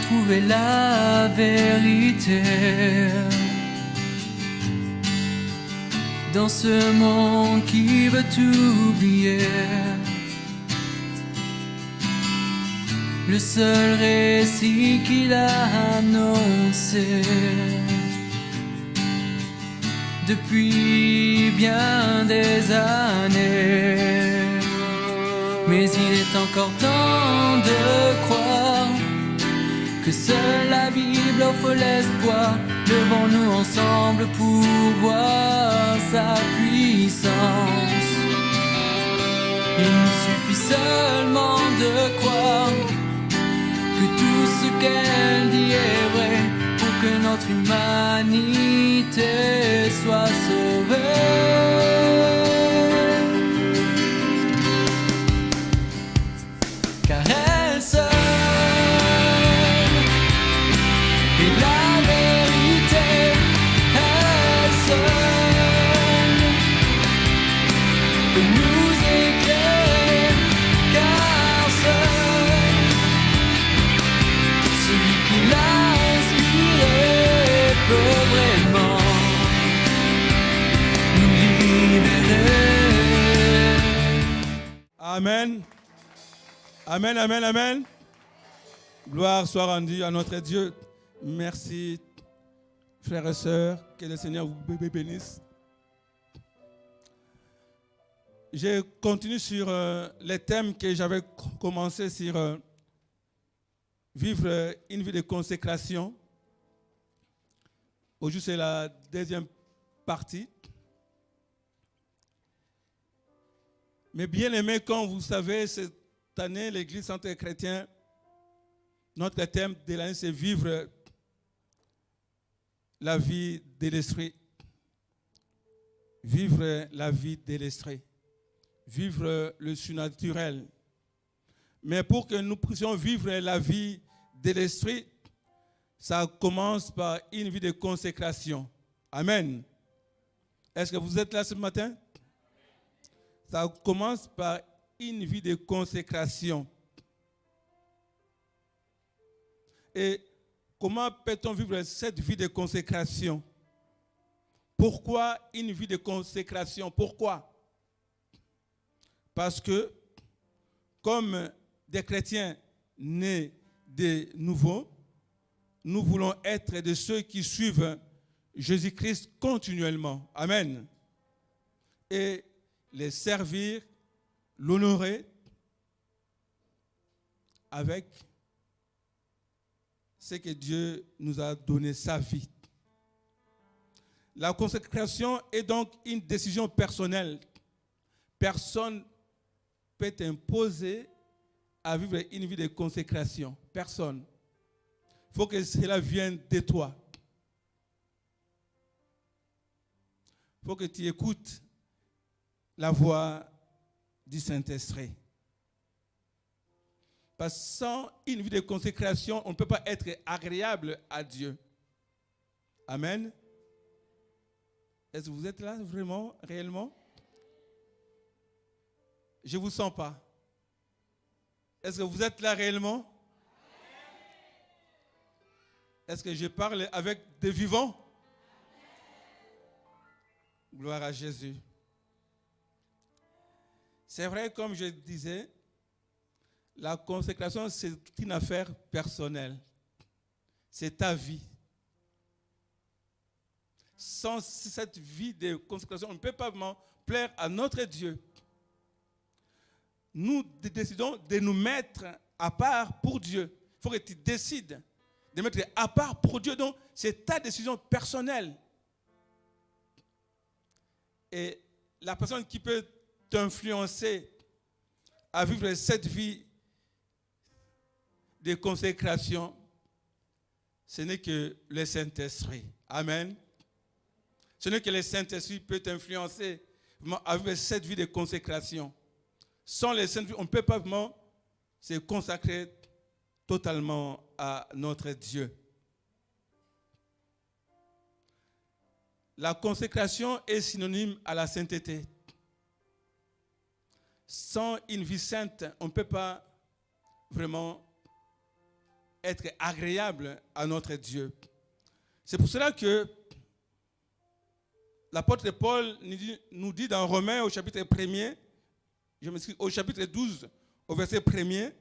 trouver la vérité dans ce monde qui veut tout oublier. Le seul récit qu'il a annoncé depuis bien des années. Mais il est encore temps de croire que seule la Bible offre l'espoir. Levons-nous ensemble pour voir sa puissance. Il nous suffit seulement de croire que tout ce qu'elle dit est vrai pour que notre humanité soit sauvée. Car elle seule est la vérité, elle seule peut nous éclairer, car seul celui qui l'a inspiré peut vraiment nous libérer. Amen. Amen, amen, amen. Gloire soit rendue à notre Dieu. Merci, frères et sœurs. Que le Seigneur vous bénisse. Je continue sur les thèmes que j'avais commencé sur vivre une vie de consécration. Aujourd'hui, c'est la deuxième partie. Mais bien aimé, comme vous savez, cette année, l'Église Centre Chrétien, notre thème de l'année, c'est vivre la vie de l'esprit. Vivre la vie de l'esprit. Vivre le surnaturel. Mais pour que nous puissions vivre la vie de l'esprit, ça commence par une vie de consécration. Amen. Est-ce que vous êtes là ce matin? Ça commence par une vie de consécration. Et comment peut-on vivre cette vie de consécration? Pourquoi une vie de consécration? Pourquoi? Parce que, comme des chrétiens nés de nouveau, nous voulons être de ceux qui suivent Jésus-Christ continuellement. Amen. Et les servir, l'honorer avec ce que Dieu nous a donné, sa vie. La consécration est donc une décision personnelle. Personne ne peut t'imposer à vivre une vie de consécration. Personne. Il faut que cela vienne de toi. Il faut que tu écoutes la voix du Saint-Esprit. Parce que sans une vie de consécration, on ne peut pas être agréable à Dieu. Amen. Est-ce que vous êtes là vraiment, réellement? Je ne vous sens pas. Est-ce que vous êtes là réellement? Est-ce que je parle avec des vivants? Gloire à Jésus. C'est vrai, comme je disais, la consécration, c'est une affaire personnelle. C'est ta vie. Sans cette vie de consécration, on ne peut pas vraiment plaire à notre Dieu. Nous décidons de nous mettre à part pour Dieu. Il faut que tu décides de mettre à part pour Dieu. Donc, c'est ta décision personnelle. Et la personne qui peut t'influencer à vivre cette vie de consécration, ce n'est que le Saint-Esprit. Amen. Ce n'est que le Saint-Esprit peut t'influencer à vivre cette vie de consécration. Sans le Saint-Esprit, on ne peut pas vraiment se consacrer totalement à notre Dieu. La consécration est synonyme à la sainteté. Sans une vie sainte, on ne peut pas vraiment être agréable à notre Dieu. C'est pour cela que l'apôtre Paul nous dit dans Romains au chapitre 1er, au chapitre 12, au verset 1er,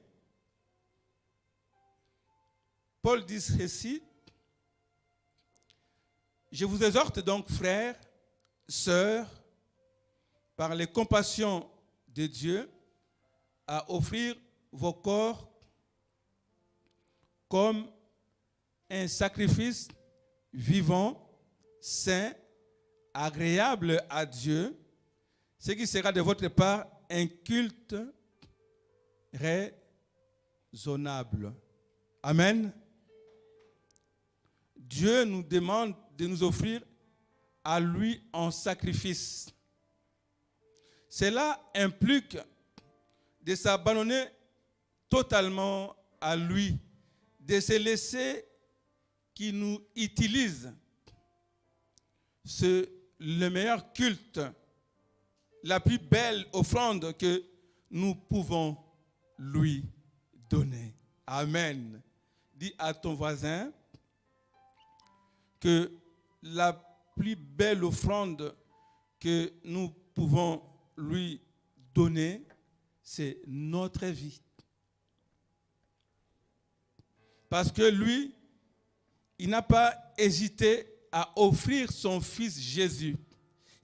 Paul dit ceci: je vous exhorte donc, frères, sœurs, par les compassions de Dieu, à offrir vos corps comme un sacrifice vivant, saint, agréable à Dieu, ce qui sera de votre part un culte raisonnable. Amen. Dieu nous demande de nous offrir à lui en sacrifice. Cela implique de s'abandonner totalement à lui, de se laisser qu'il nous utilise. C'est le meilleur culte, la plus belle offrande que nous pouvons lui donner. Amen. Dis à ton voisin que la plus belle offrande que nous pouvons lui donner, c'est notre vie. Parce que lui, il n'a pas hésité à offrir son fils Jésus.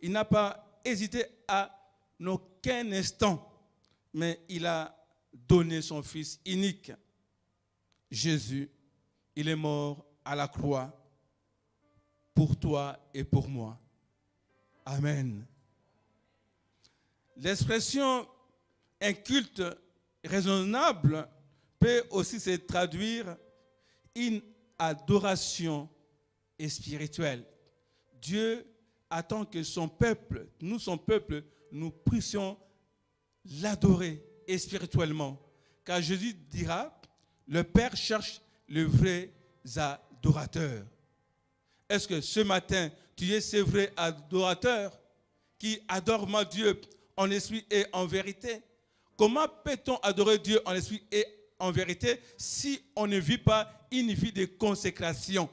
Il n'a pas hésité à aucun instant, mais il a donné son fils unique. Jésus, il est mort à la croix pour toi et pour moi. Amen. L'expression un culte raisonnable peut aussi se traduire une adoration spirituelle. Dieu attend que son peuple, nous puissions l'adorer spirituellement. Car Jésus dira, le Père cherche les vrais adorateurs. Est-ce que ce matin, tu es ce vrai adorateur qui adore mon Dieu en esprit et en vérité? Comment peut-on adorer Dieu en esprit et en vérité si on ne vit pas une vie de consécration?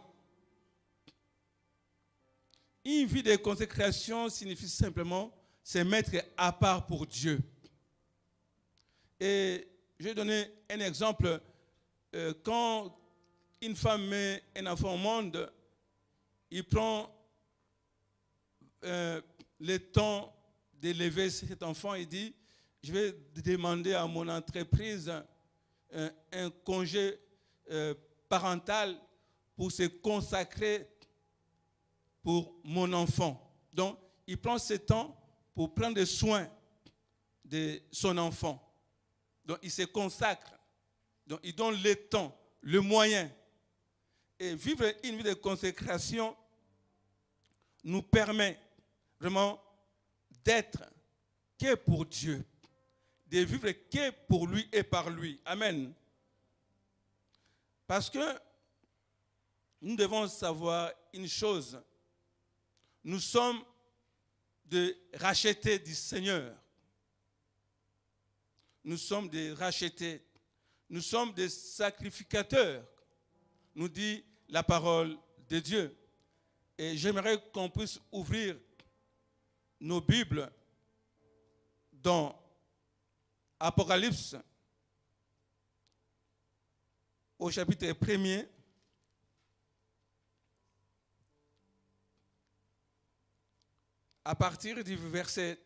Une vie de consécration signifie simplement se mettre à part pour Dieu. Et je vais donner un exemple. Quand une femme met un enfant au monde, il prend le temps d'élever cet enfant. Il dit, je vais demander à mon entreprise un congé parental pour se consacrer pour mon enfant. Donc, il prend ce temps pour prendre soin de son enfant. Donc, il se consacre. Donc, il donne le temps, le moyen. Et vivre une vie de consécration nous permet vraiment d'être que pour Dieu, de vivre que pour lui et par lui. Amen. Parce que nous devons savoir une chose. Nous sommes des rachetés du Seigneur. Nous sommes des rachetés. Nous sommes des sacrificateurs, nous dit la parole de Dieu. Et j'aimerais qu'on puisse ouvrir nos Bibles dans Apocalypse, au chapitre 1er. À partir du verset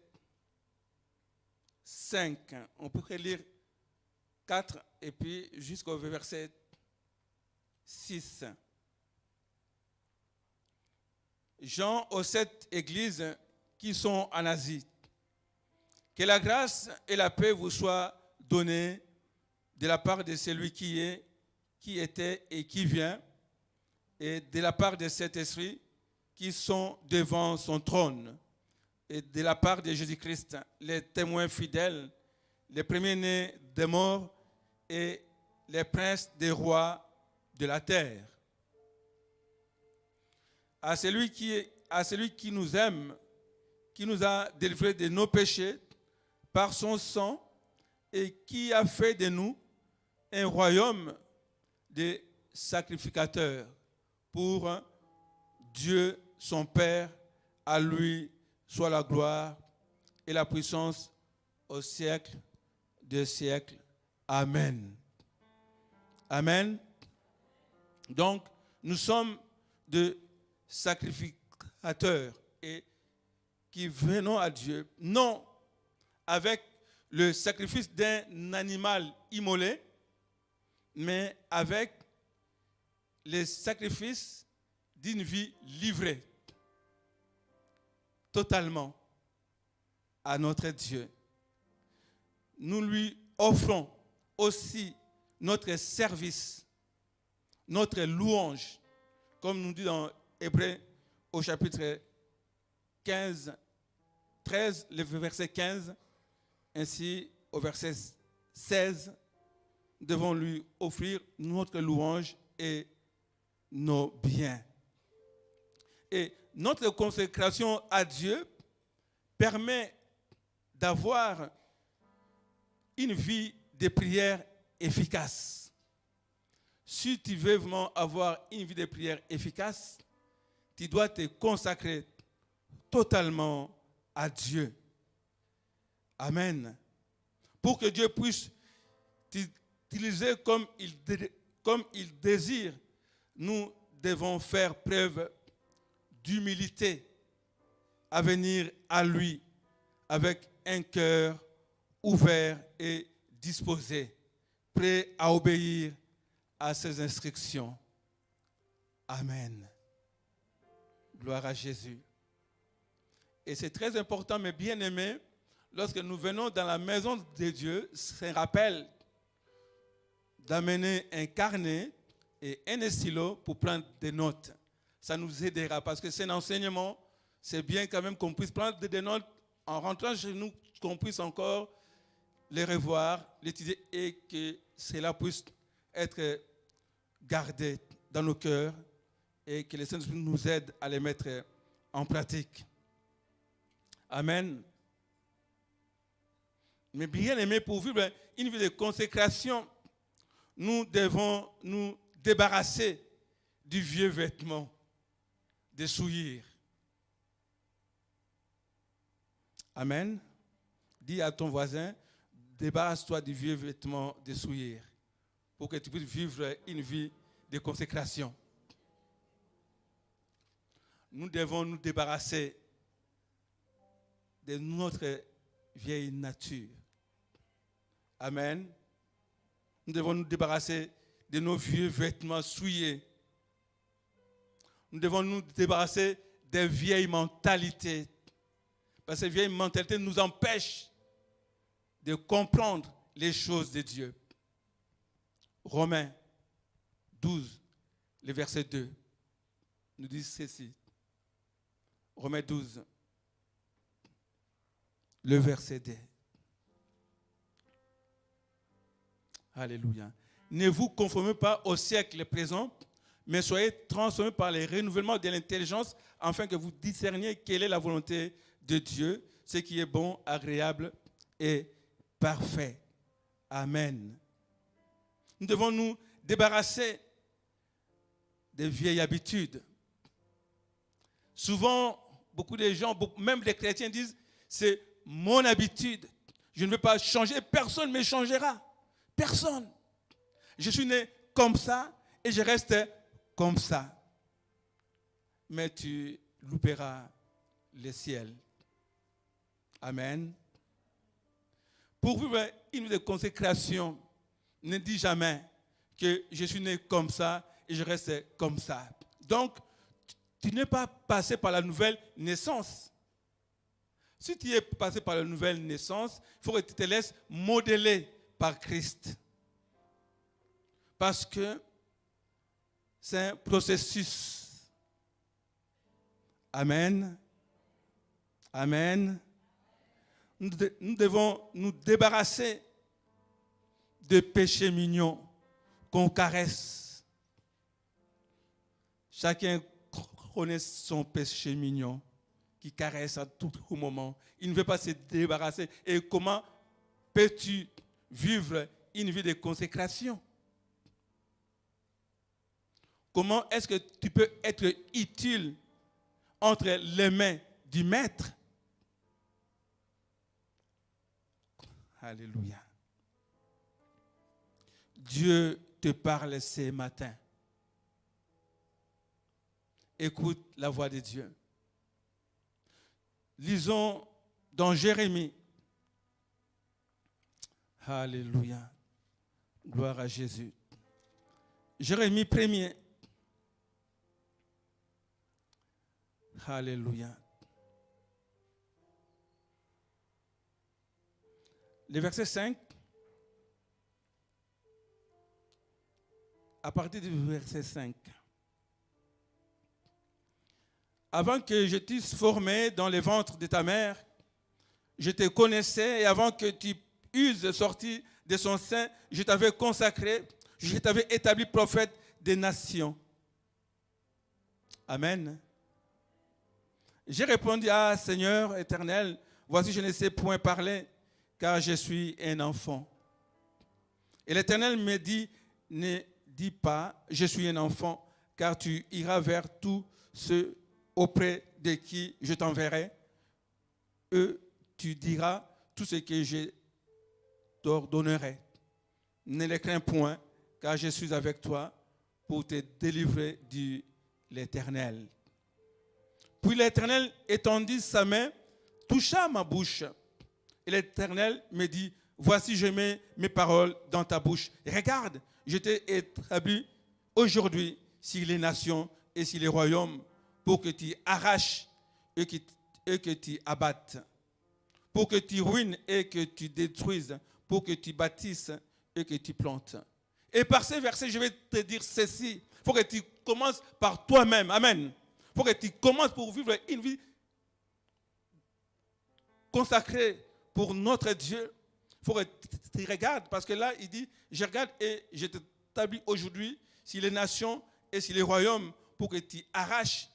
5, on pourrait lire 4 et puis jusqu'au verset 6. Jean aux 7 églises qui sont en Asie. Que la grâce et la paix vous soient données de la part de celui qui est, qui était et qui vient, et de la part de cet esprit qui sont devant son trône, et de la part de Jésus-Christ, les témoins fidèles, les premiers-nés des morts et les princes des rois de la terre. À celui qui nous aime, qui nous a délivrés de nos péchés par son sang et qui a fait de nous un royaume de sacrificateur pour Dieu, son Père. À lui soit la gloire et la puissance au siècle des siècles. Amen. Amen. Donc, nous sommes de sacrificateurs et qui venons à Dieu, non avec le sacrifice d'un animal immolé, mais avec les sacrifices d'une vie livrée totalement à notre Dieu. Nous lui offrons aussi notre service, notre louange, comme nous dit dans Hébreux au chapitre 15, 13, le verset 15, ainsi au verset 16, nous devons lui offrir notre louange et nos biens. Et notre consécration à Dieu permet d'avoir une vie de prière efficace. Si tu veux vraiment avoir une vie de prière efficace, tu dois te consacrer totalement à Dieu. Amen. Pour que Dieu puisse t'utiliser comme il désire, nous devons faire preuve d'humilité à venir à lui avec un cœur ouvert et disposé, prêt à obéir à ses instructions. Amen. Gloire à Jésus. Et c'est très important, mes bien-aimés, lorsque nous venons dans la maison de Dieu, c'est un rappel d'amener un carnet et un stylo pour prendre des notes. Ça nous aidera parce que c'est un enseignement. C'est bien quand même qu'on puisse prendre des notes en rentrant chez nous, qu'on puisse encore les revoir, l'étudier et que cela puisse être gardé dans nos cœurs et que les Saint-Esprit nous aident à les mettre en pratique. Amen. Mais bien aimé, pour vivre une vie de consécration, nous devons nous débarrasser du vieux vêtement, des souillures. Amen. Dis à ton voisin, débarrasse-toi du vieux vêtement de souillures pour que tu puisses vivre une vie de consécration. Nous devons nous débarrasser de notre vieille nature. Amen. Nous devons nous débarrasser de nos vieux vêtements souillés. Nous devons nous débarrasser des vieilles mentalités. Parce que ces vieilles mentalités nous empêchent de comprendre les choses de Dieu. Romains 12, le verset 2, nous dit ceci. Romains 12, le verset 2. Alléluia. Ne vous conformez pas au siècle présent, mais soyez transformés par le renouvellement de l'intelligence, afin que vous discerniez quelle est la volonté de Dieu, ce qui est bon, agréable et parfait. Amen. Nous devons nous débarrasser des vieilles habitudes. Souvent, beaucoup de gens, même les chrétiens disent, c'est mon habitude. Je ne veux pas changer, personne ne me changera. Personne. Je suis né comme ça et je reste comme ça. Mais tu louperas le ciel. Amen. Pour vivre une vie de consécration, ne dis jamais que je suis né comme ça et je reste comme ça. Donc, tu n'es pas passé par la nouvelle naissance. Si tu es passé par la nouvelle naissance, il faut que tu te laisses modeler par Christ. Parce que c'est un processus. Amen. Amen. Nous devons nous débarrasser de péchés mignons qu'on caresse. Chacun connaît son péché mignon qui caresse à tout moment. Il ne veut pas se débarrasser. Et comment peux-tu vivre une vie de consécration? Comment est-ce que tu peux être utile entre les mains du Maître? Alléluia. Dieu te parle ce matin. Écoute la voix de Dieu. Lisons dans Jérémie. Alléluia. Gloire à Jésus. Jérémie 1er. Alléluia. Le verset 5. À partir du verset 5. Avant que je t'eusse formé dans le ventre de ta mère, je te connaissais, et avant que tu eusses sorti de son sein, je t'avais consacré, je t'avais établi prophète des nations. Amen. J'ai répondu: ah, Seigneur éternel, voici, je ne sais point parler, car je suis un enfant. Et l'Éternel me dit: ne dis pas, je suis un enfant, car tu iras vers tous ceux auprès de qui je t'enverrai. Eux, tu diras tout ce que je t'ordonnerai. Ne les crains point, car je suis avec toi pour te délivrer de l'Éternel. Puis l'Éternel étendit sa main, toucha ma bouche. Et l'Éternel me dit: voici, je mets mes paroles dans ta bouche. Regarde, je t'ai établi aujourd'hui sur les nations et sur les royaumes, pour que tu arraches et que tu abattes, pour que tu ruines et que tu détruises, pour que tu bâtisses et que tu plantes. Et par ces versets, je vais te dire ceci. Il faut que tu commences par toi-même. Amen. Il faut que tu commences pour vivre une vie consacrée pour notre Dieu. Il faut que tu regardes, parce que là, il dit: je regarde et je t'établis aujourd'hui sur les nations et sur les royaumes, pour que tu arraches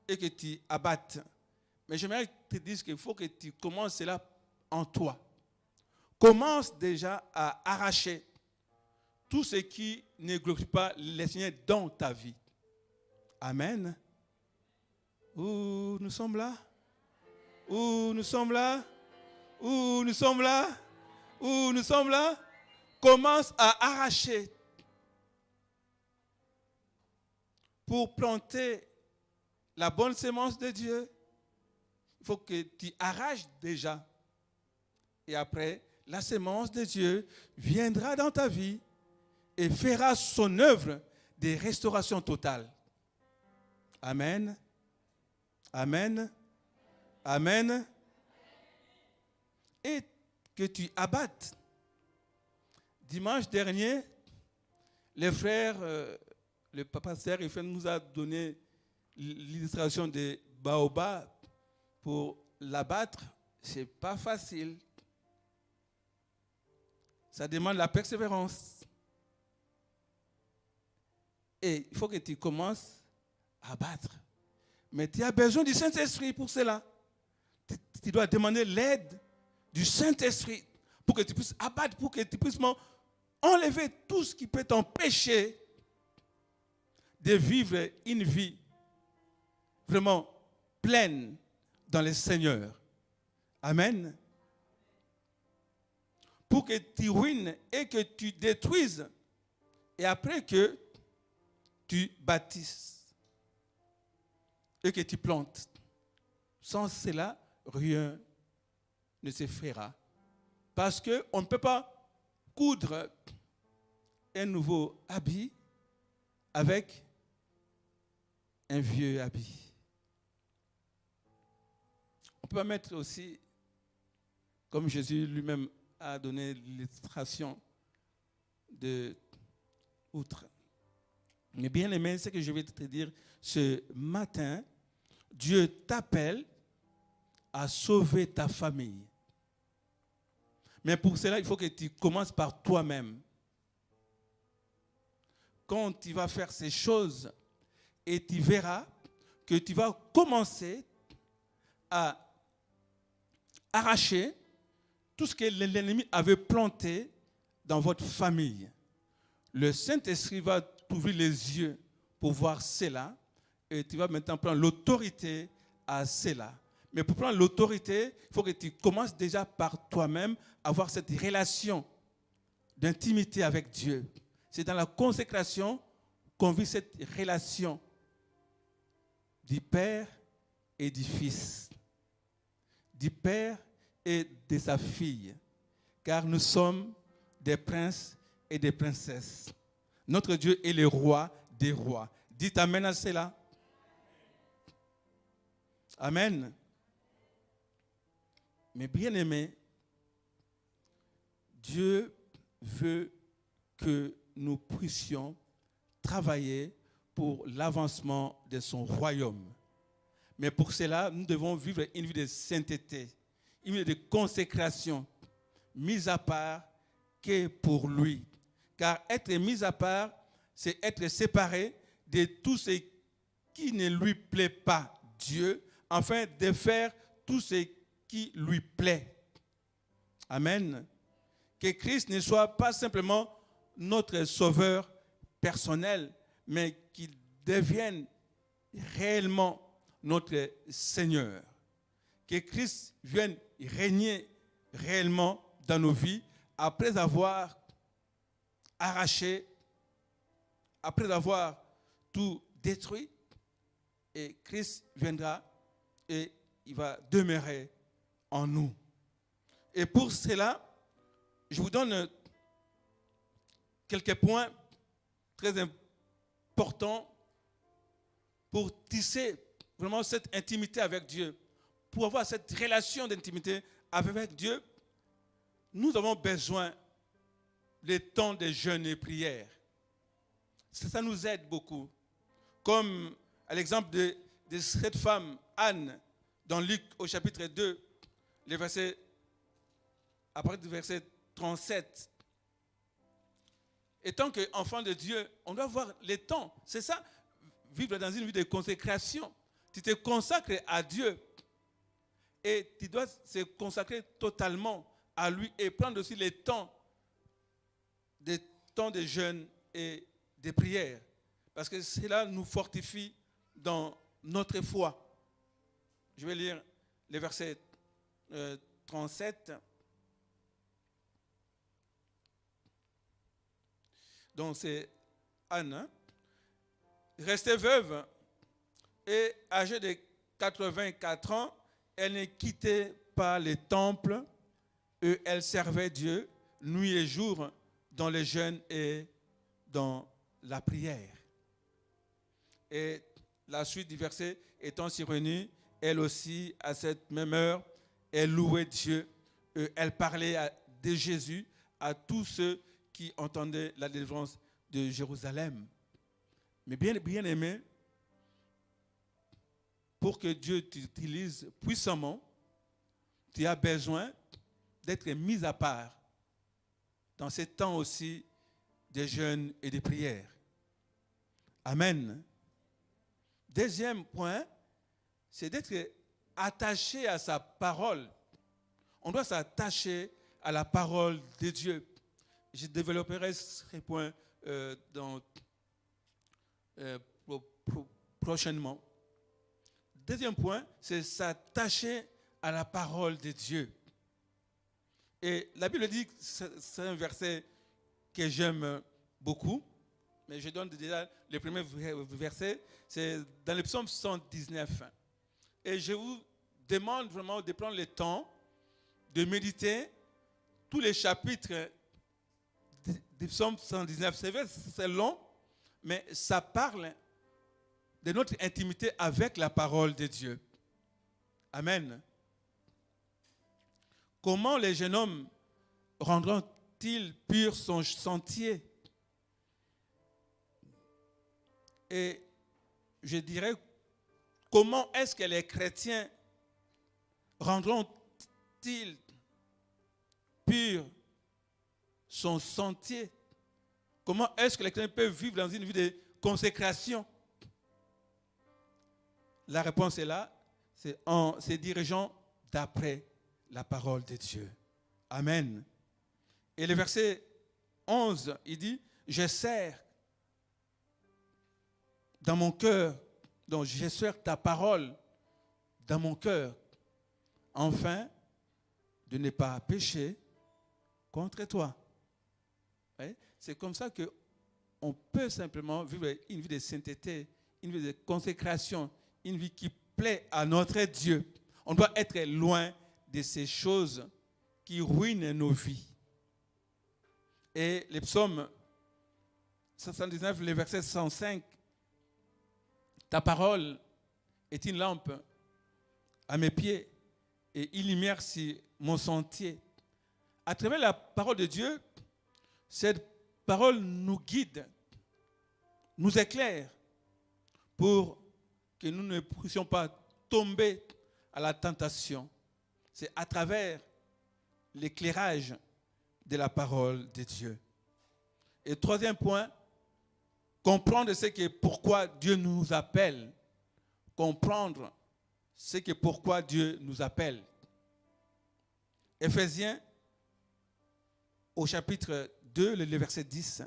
et que tu abattes. Mais j'aimerais te dire qu'il faut que tu commences cela en toi. Commence déjà à arracher tout ce qui ne glorifie pas le Seigneur dans ta vie. Amen. Ouh, nous sommes là. Ouh, nous sommes là. Ouh, nous sommes là. Ouh, nous sommes là. Commence à arracher pour planter la bonne sémence de Dieu. Il faut que tu arraches déjà. Et après, la sémence de Dieu viendra dans ta vie et fera son œuvre de restauration totale. Amen. Amen. Amen. Et que tu abattes. Dimanche dernier, les frères, le papa Serre nous a donné l'illustration de baobab. Pour l'abattre, ce n'est pas facile. Ça demande la persévérance. Et il faut que tu commences à abattre. Mais tu as besoin du Saint-Esprit pour cela. Tu dois demander l'aide du Saint-Esprit pour que tu puisses abattre, pour que tu puisses enlever tout ce qui peut t'empêcher de vivre une vie vraiment pleine dans le Seigneur. Amen. Pour que tu ruines et que tu détruises, et après que tu bâtisses et que tu plantes. Sans cela, rien ne se fera. Parce qu'on ne peut pas coudre un nouveau habit avec un vieux habit. On peut mettre aussi, comme Jésus lui-même a donné l'illustration de outre. Mais bien aimé, ce que je vais te dire ce matin, Dieu t'appelle à sauver ta famille. Mais pour cela, il faut que tu commences par toi-même. Quand tu vas faire ces choses, et tu verras que tu vas commencer à arracher tout ce que l'ennemi avait planté dans votre famille. Le Saint-Esprit va t'ouvrir les yeux pour voir cela et tu vas maintenant prendre l'autorité à cela. Mais pour prendre l'autorité, il faut que tu commences déjà par toi-même à avoir cette relation d'intimité avec Dieu. C'est dans la consécration qu'on vit cette relation du Père et du Fils, du Père et de sa fille, car nous sommes des princes et des princesses. Notre Dieu est le roi des rois. Dites Amen à cela. Amen. Mais bien aimé, Dieu veut que nous puissions travailler pour l'avancement de son royaume. Mais pour cela, nous devons vivre une vie de sainteté, une vie de consécration, mise à part que pour lui. Car être mis à part, c'est être séparé de tout ce qui ne lui plaît pas, Dieu, afin de faire tout ce qui lui plaît. Amen. Que Christ ne soit pas simplement notre sauveur personnel, mais qu'il devienne réellement notre Seigneur. Que Christ vienne régner réellement dans nos vies après avoir arraché, après avoir tout détruit. Et Christ viendra et il va demeurer en nous. Et pour cela, je vous donne quelques points très importants pour tisser vraiment cette intimité avec Dieu. Pour avoir cette relation d'intimité avec Dieu, nous avons besoin des temps de jeûne et prière. Ça nous aide beaucoup. Comme à l'exemple de cette femme, Anne, dans Luc au chapitre 2, à partir du verset 37. Et tant qu'enfant de Dieu, on doit avoir les temps. C'est ça, vivre dans une vie de consécration. Tu te consacres à Dieu et tu dois se consacrer totalement à lui et prendre aussi les temps de jeûne et de prière. Parce que cela nous fortifie dans notre foi. Je vais lire le verset 37. Donc c'est Anne, hein? Restée veuve et âgée de 84 ans, elle ne quittait pas les temples et elle servait Dieu nuit et jour dans le jeûne et dans la prière. Et la suite du verset étant survenue, elle aussi, à cette même heure, elle louait Dieu. Et elle parlait de Jésus à tous ceux qui entendaient la délivrance de Jérusalem. Mais bien aimé, pour que Dieu t'utilise puissamment, tu as besoin d'être mis à part dans ces temps aussi de jeûne et de prière. Amen. Deuxième point, c'est d'être attaché à sa parole. On doit s'attacher à la parole de Dieu. Je développerai ce point prochainement. Deuxième point, c'est s'attacher à la parole de Dieu. Et la Bible dit, c'est un verset que j'aime beaucoup, mais je donne déjà le premier verset, c'est dans le psaume 119. Et je vous demande vraiment de prendre le temps de méditer tous les chapitres du psaume 119. C'est long, mais ça parle de notre intimité avec la parole de Dieu. Amen. Comment les jeunes hommes rendront-ils pur son sentier? Et je dirais, comment est-ce que les chrétiens rendront-ils pur son sentier? Comment est-ce que les chrétiens peuvent vivre dans une vie de consécration? La réponse est là, c'est en se dirigeant d'après la parole de Dieu. Amen. Et le verset 11, il dit, je sers dans mon cœur, donc j'espère ta parole dans mon cœur, afin de ne pas pécher contre toi. C'est comme ça qu'on peut simplement vivre une vie de sainteté, une vie de consécration, une vie qui plaît à notre Dieu. On doit être loin de ces choses qui ruinent nos vies. Et les psaumes 79, le verset 105, ta parole est une lampe à mes pieds et une lumière sur mon sentier. À travers la parole de Dieu, cette parole nous guide, nous éclaire pour que nous ne puissions pas tomber à la tentation. C'est à travers l'éclairage de la parole de Dieu. Et troisième point, comprendre ce que pourquoi Dieu nous appelle. Comprendre ce que pourquoi Dieu nous appelle. Éphésiens, au chapitre 2, le verset 10.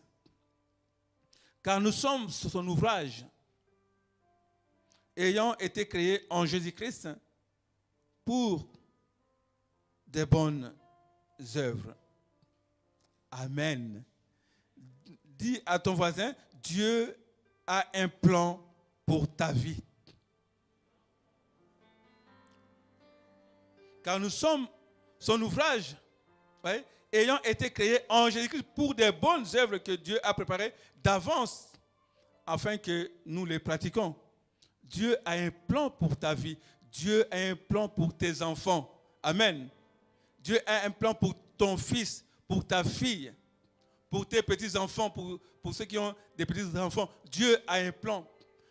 Car nous sommes son ouvrage, ayant été créés en Jésus-Christ pour des bonnes œuvres. Amen. Dis à ton voisin, Dieu a un plan pour ta vie. Car nous sommes son ouvrage, ayant été créés en Jésus-Christ pour des bonnes œuvres que Dieu a préparées d'avance afin que nous les pratiquions. Dieu a un plan pour ta vie. Dieu a un plan pour tes enfants. Amen. Dieu a un plan pour ton fils, pour ta fille, pour tes petits-enfants, pour ceux qui ont des petits-enfants. Dieu a un plan.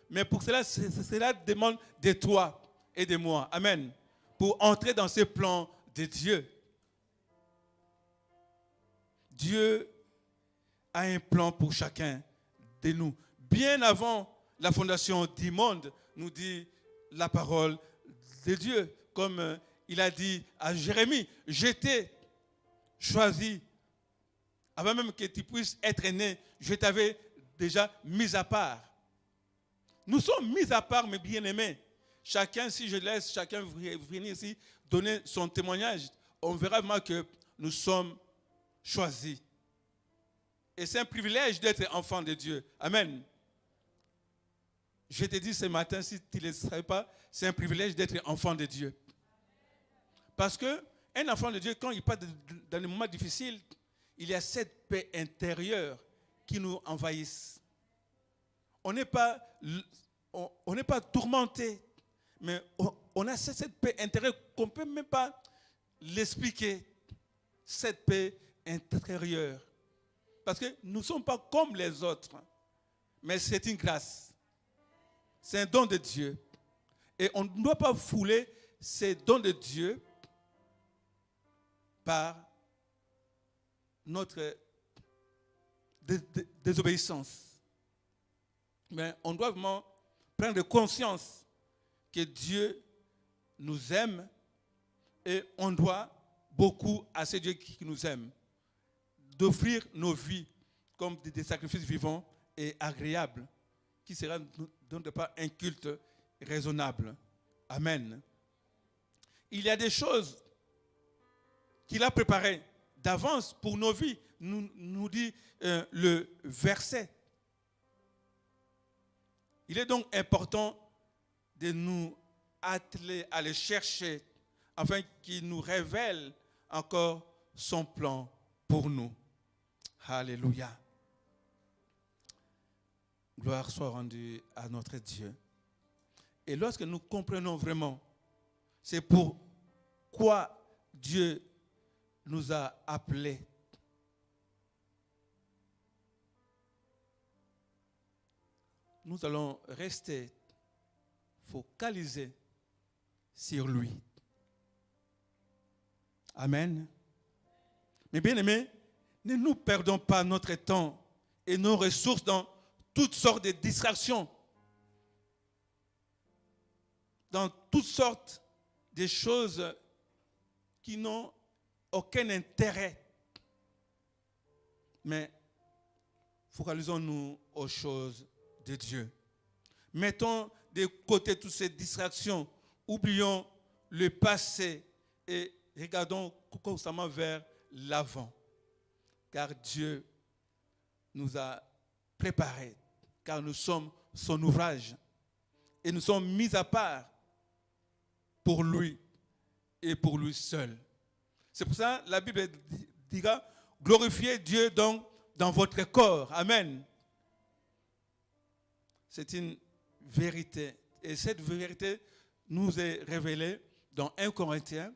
Mais pour cela, cela demande de toi et de moi. Amen. Pour entrer dans ce plan de Dieu. Dieu a un plan pour chacun de nous. Bien avant la fondation du monde, nous dit la parole de Dieu. Comme il a dit à Jérémie, je t'ai choisi. Avant même que tu puisses être né, je t'avais déjà mis à part. Nous sommes mis à part, mes bien-aimés. Chacun, si je laisse chacun venir ici, donner son témoignage, on verra vraiment que nous sommes choisis. Et c'est un privilège d'être enfant de Dieu. Amen. Je te dis ce matin, si tu ne le savais pas, c'est un privilège d'être enfant de Dieu. Parce qu'un enfant de Dieu, quand il passe dans des moments difficiles, il y a cette paix intérieure qui nous envahisse. On n'est pas tourmenté, mais on a cette paix intérieure qu'on ne peut même pas l'expliquer. Cette paix intérieure. Parce que nous ne sommes pas comme les autres, mais c'est une grâce. C'est un don de Dieu. Et on ne doit pas fouler ces dons de Dieu par notre désobéissance. Mais on doit vraiment prendre conscience que Dieu nous aime et on doit beaucoup à ce Dieu qui nous aime. D'offrir nos vies comme des sacrifices vivants et agréables, qui sera donc pas un culte raisonnable. Amen. Il y a des choses qu'il a préparées d'avance pour nos vies, nous dit le verset. Il est donc important de nous atteler à les chercher afin qu'il nous révèle encore son plan pour nous. Alléluia. Gloire soit rendue à notre Dieu. Et lorsque nous comprenons vraiment, c'est pourquoi Dieu nous a appelés. Nous allons rester focalisés sur lui. Amen. Mais bien aimés, ne nous perdons pas notre temps et nos ressources dans toutes sortes de distractions, dans toutes sortes de choses qui n'ont aucun intérêt. Mais focalisons-nous aux choses de Dieu. Mettons de côté toutes ces distractions. Oublions le passé et regardons constamment vers l'avant. Car Dieu nous a préparés, car nous sommes son ouvrage. Et nous sommes mis à part pour lui et pour lui seul. C'est pour ça que la Bible dira, glorifiez Dieu donc dans votre corps. Amen. C'est une vérité. Et cette vérité nous est révélée dans 1 Corinthiens,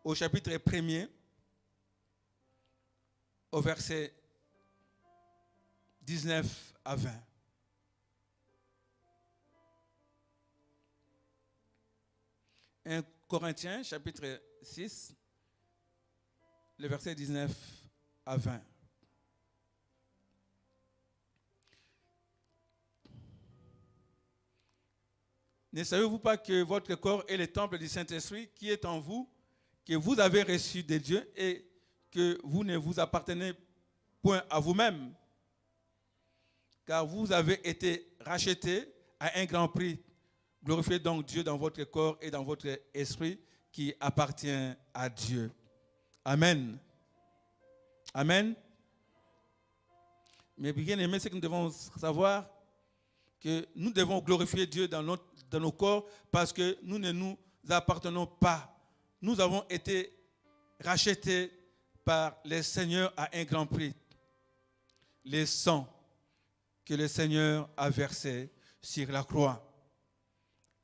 au chapitre 1er, au verset 19 à 20. Un Corinthiens, chapitre 6, le verset 19 à 20. Ne savez-vous pas que votre corps est le temple du Saint-Esprit qui est en vous, que vous avez reçu de Dieu et que vous ne vous appartenez point à vous-même, car vous avez été rachetés à un grand prix. Glorifiez donc Dieu dans votre corps et dans votre esprit qui appartient à Dieu. Amen. Amen. Mais bien aimé, c'est que nous devons savoir que nous devons glorifier Dieu dans nos corps parce que nous ne nous appartenons pas. Nous avons été rachetés par le Seigneur à un grand prix. Le sang que le Seigneur a versé sur la croix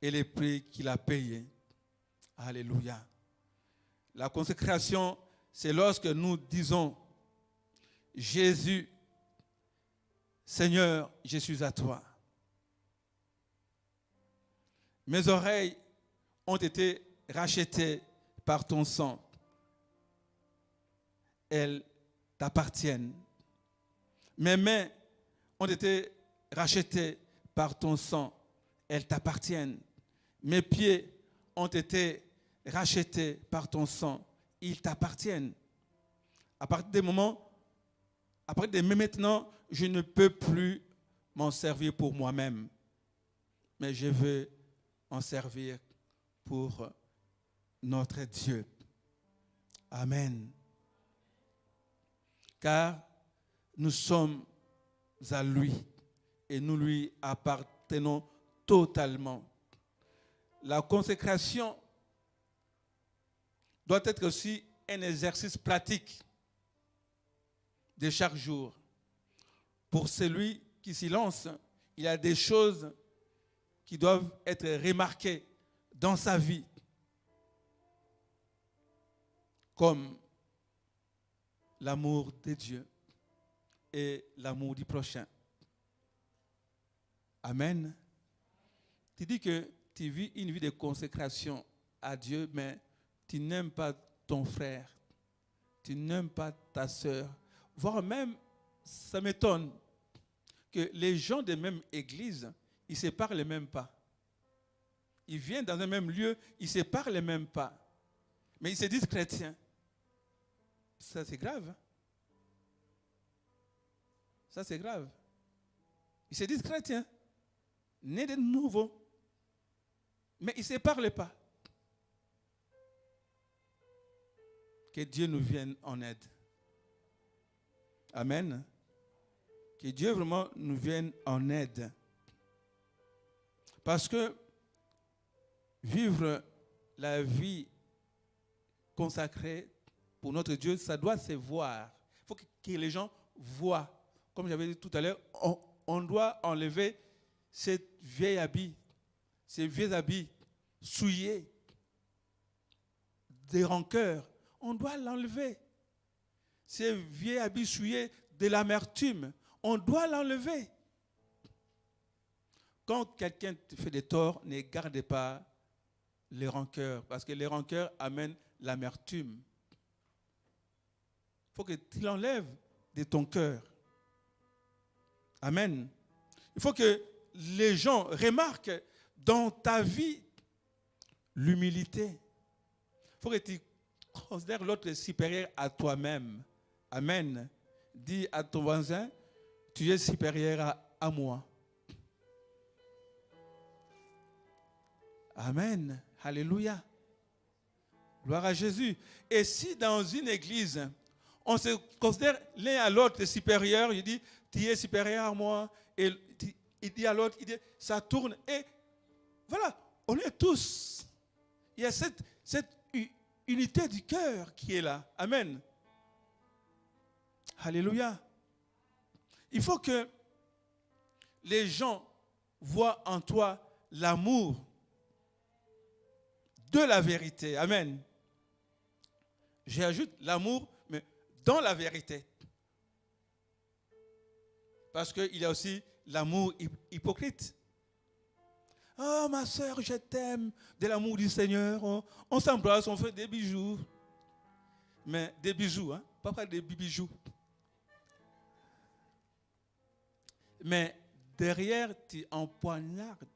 et les prix qu'il a payés. Alléluia. La consécration, c'est lorsque nous disons, Jésus, Seigneur, je suis à toi. Mes oreilles ont été rachetées par ton sang. Elles t'appartiennent. Mes mains ont été rachetées par ton sang. Elles t'appartiennent. Mes pieds ont été rachetés par ton sang. Ils t'appartiennent. À partir des moments, maintenant, je ne peux plus m'en servir pour moi-même. Mais je veux en servir pour notre Dieu. Amen. Car nous sommes à lui et nous lui appartenons totalement. La consécration doit être aussi un exercice pratique de chaque jour. Pour celui qui s'y lance, il y a des choses qui doivent être remarquées dans sa vie, comme l'amour de Dieu et l'amour du prochain. Amen. Tu dis que tu vis une vie de consécration à Dieu, mais tu n'aimes pas ton frère, tu n'aimes pas ta sœur, voire même, ça m'étonne que les gens de même église, ils ne se parlent même pas. Ils viennent dans un même lieu, ils ne se parlent même pas. Mais ils se disent chrétiens. Ça, c'est grave. Ça, c'est grave. Ils se disent chrétiens, nés de nouveau. Mais ils ne se parlent pas. Que Dieu nous vienne en aide. Amen. Que Dieu vraiment nous vienne en aide. Parce que vivre la vie consacrée pour notre Dieu, ça doit se voir. Il faut que les gens voient. Comme j'avais dit tout à l'heure, on doit enlever ces vieux habits souillés, des rancœurs. On doit l'enlever. Ces vieux habits souillés de l'amertume, on doit l'enlever. Quand quelqu'un te fait des torts, ne garde pas les rancœurs, parce que les rancœurs amènent l'amertume. Il faut que tu l'enlèves de ton cœur. Amen. Il faut que les gens remarquent dans ta vie l'humilité. Il faut que tu considères l'autre supérieur à toi-même. Amen. Dis à ton voisin, tu es supérieur à moi. Amen. Alléluia. Gloire à Jésus. Et si dans une église, on se considère l'un à l'autre supérieur, il dit, tu es supérieur à moi, et il dit à l'autre, il dit, ça tourne, et voilà, on est tous. Il y a cette unité du cœur qui est là. Amen. Alléluia. Il faut que les gens voient en toi l'amour de la vérité. Amen. J'ajoute l'amour, mais dans la vérité. Parce qu'il y a aussi l'amour hypocrite. Oh, ma soeur, je t'aime, de l'amour du Seigneur. On s'embrasse, on fait des bijoux. Mais des bijoux, hein? Pas des bijoux. Mais derrière, tu empoignardes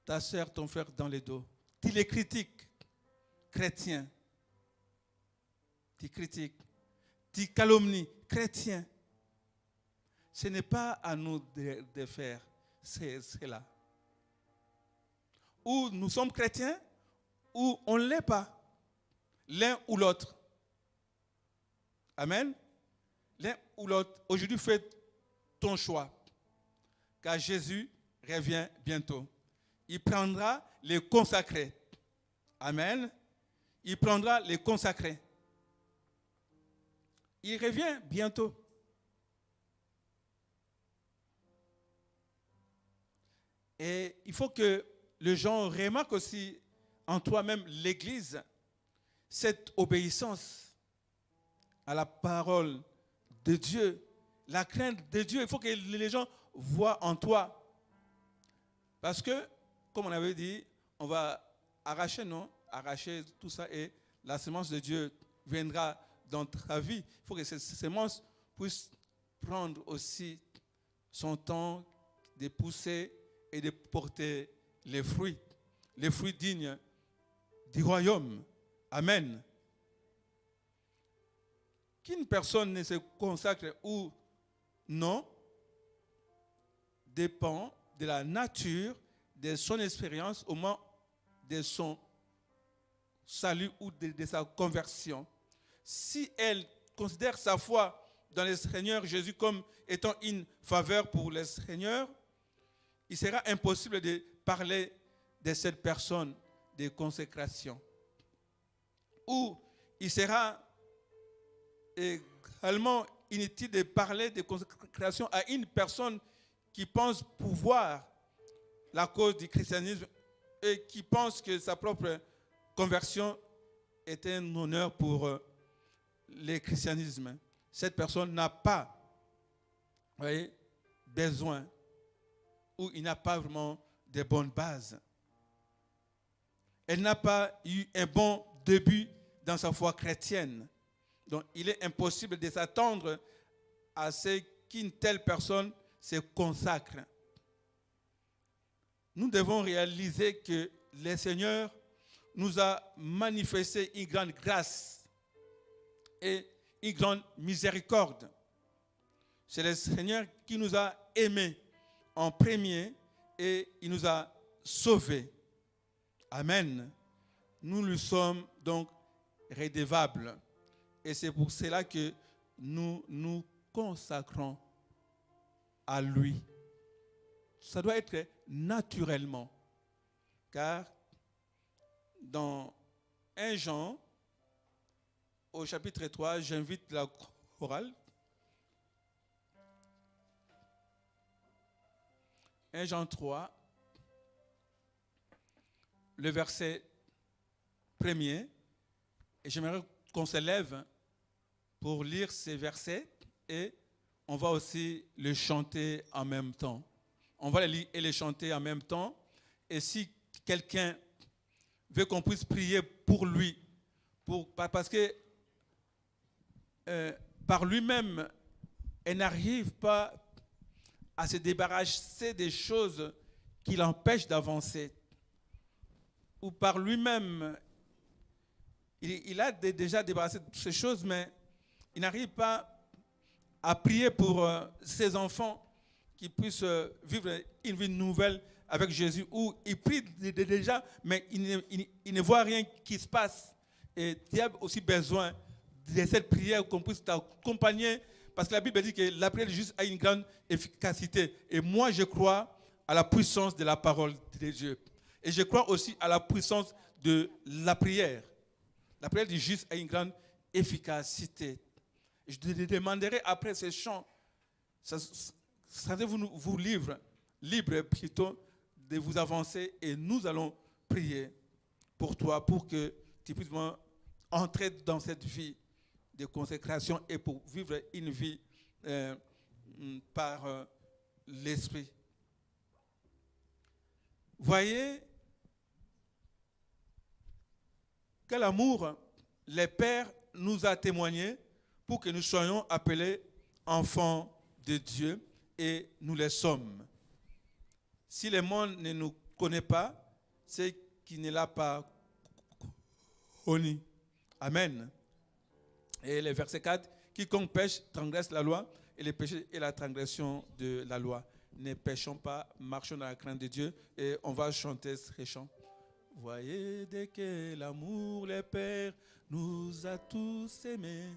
ta soeur, ton frère dans les dos. Tu les critiques, chrétiens. Tu critiques. Tu calomnies, chrétiens. Ce n'est pas à nous de faire. C'est là. Ou nous sommes chrétiens, ou on ne l'est pas. L'un ou l'autre. Amen. L'un ou l'autre. Aujourd'hui, fais ton choix. Car Jésus revient bientôt. Il prendra les consacrés. Amen. Il prendra les consacrés. Il revient bientôt. Et il faut que les gens remarquent aussi en toi-même, l'Église, cette obéissance à la parole de Dieu, la crainte de Dieu. Il faut que les gens voient en toi. Parce que, comme on avait dit, on va arracher tout ça et la semence de Dieu viendra dans ta vie. Il faut que cette semence puisse prendre aussi son temps de pousser et de porter les fruits dignes du royaume. Amen. Qu'une personne ne se consacre ou non dépend de la nature, de son expérience au moment de son salut ou de sa conversion. Si elle considère sa foi dans le Seigneur Jésus comme étant une faveur pour le Seigneur, il sera impossible de parler de cette personne de consécration. Ou il sera également inutile de parler de consécration à une personne qui pense pouvoir la cause du christianisme et qui pense que sa propre conversion est un honneur pour le christianisme. Cette personne n'a pas, besoin ou il n'a pas vraiment de bonnes bases. Elle n'a pas eu un bon début dans sa foi chrétienne. Donc, il est impossible de s'attendre à ce qu'une telle personne se consacre. Nous devons réaliser que le Seigneur nous a manifesté une grande grâce et une grande miséricorde. C'est le Seigneur qui nous a aimés en premier et il nous a sauvés. Amen. Nous lui sommes donc redevables. Et c'est pour cela que nous nous consacrons à lui. Ça doit être naturellement. Car dans 1 Jean, au chapitre 3, j'invite la chorale. 1 Jean 3, le verset 1er. Et j'aimerais qu'on se lève pour lire ces versets et on va aussi les chanter en même temps. On va les lire et les chanter en même temps. Et si quelqu'un veut qu'on puisse prier pour lui, parce que par lui-même, il n'arrive pas à se débarrasser des choses qui l'empêchent d'avancer. Ou par lui-même, il a déjà débarrassé de ces choses, mais il n'arrive pas à prier pour ses enfants qui puissent vivre une vie nouvelle avec Jésus où il prie déjà, mais il ne voit rien qui se passe. Et tu as aussi besoin de cette prière qu'on puisse t'accompagner, parce que la Bible dit que la prière juste a une grande efficacité. Et moi, je crois à la puissance de la parole de Dieu. Et je crois aussi à la puissance de la prière. La prière du juste a une grande efficacité. Je te demanderai après ces chants, vous libre plutôt de vous avancer et nous allons prier pour toi, pour que tu puisses entrer dans cette vie de consécration et pour vivre une vie par l'Esprit. Voyez quel amour le Père nous a témoigné pour que nous soyons appelés enfants de Dieu, et nous le sommes. Si le monde ne nous connaît pas, c'est qu'il ne l'a pas connu. Amen. Et le verset 4, quiconque pêche transgresse la loi, et le péché est la transgression de la loi. Ne péchons pas, marchons dans la crainte de Dieu, et on va chanter ce chant. Voyez de quel amour le Père nous a tous aimés.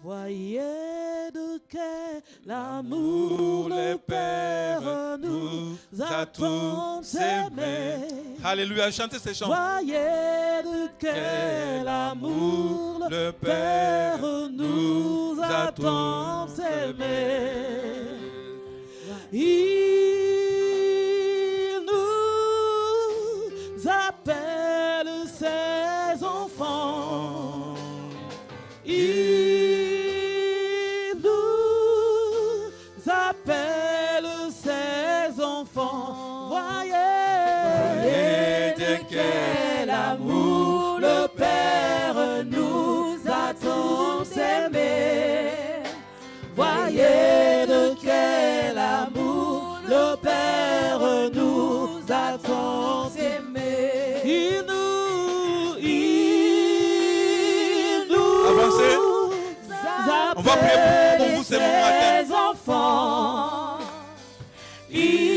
Voyez de quel amour le Père nous a tous aimés. Alléluia, chantez ces chants. Voyez de quel amour le Père nous a tous aimés. Il nous appelle ses enfants. Il nous appelle ses enfants. Voyez de quel amour le Père nous a tous aimés. Voyez de quel amour le Père nous a tous aimés. Il nous Avancez. On va prier pour vous ce matin. enfants. Il